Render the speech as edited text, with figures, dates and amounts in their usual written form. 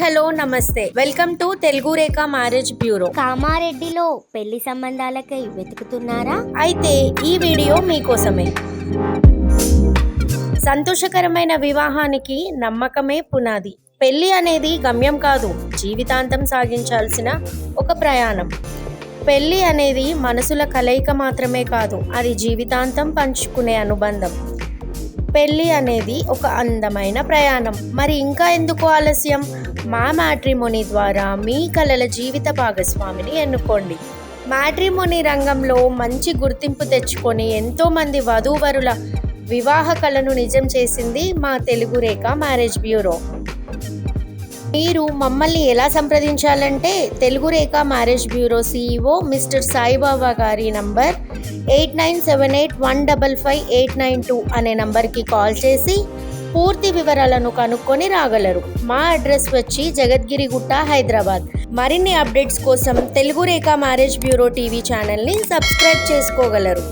Hello నమస్తే. Welcome to Telugu Rekha marriage bureau. కామారెడ్డిలో పెళ్లి సంబంధాలకై వెతుకుతున్నారా? అయితే ఈ వీడియో మీకోసమే. సంతోషకరమైన వివాహానికి నమ్మకమే పునాది. పెళ్లి అనేది గమ్యం కాదు, జీవితాంతం సాగించాల్సిన ఒక ప్రయాణం. పెళ్లి అనేది మనసుల కలయిక మాత్రమే కాదు, అది జీవితాంతం పంచుకునే అనుబంధం. పెళ్లి అనేది ఒక అందమైన ప్రయాణం. మరి ఇంకా ఎందుకు ఆలస్యం? మా మ్యాట్రిమోనీ ద్వారా మీ కలల జీవిత భాగస్వామిని ఎన్నుకోండి. మ్యాట్రిమోనీ రంగంలో మంచి గుర్తింపు తెచ్చుకొని ఎంతోమంది వధూవరుల వివాహ కలను నిజం చేసింది మా తెలుగు రేఖ మ్యారేజ్ బ్యూరో. మీరు మమ్మల్ని ఎలా సంప్రదించాలంటే Telugu Rekha marriage bureau CEO mister Saibaba గారి నంబర్ 8978155892 అనే నంబర్కి కాల్ చేసి పూర్తి వివరాలను కనుక్కొని రాగలరు. మా అడ్రస్ వచ్చి జగద్గిరిగుట్ట, హైదరాబాద్. మరిన్ని అప్డేట్స్ కోసం Telugu Rekha marriage bureau TV ఛానల్ని సబ్స్క్రైబ్ చేసుకోగలరు.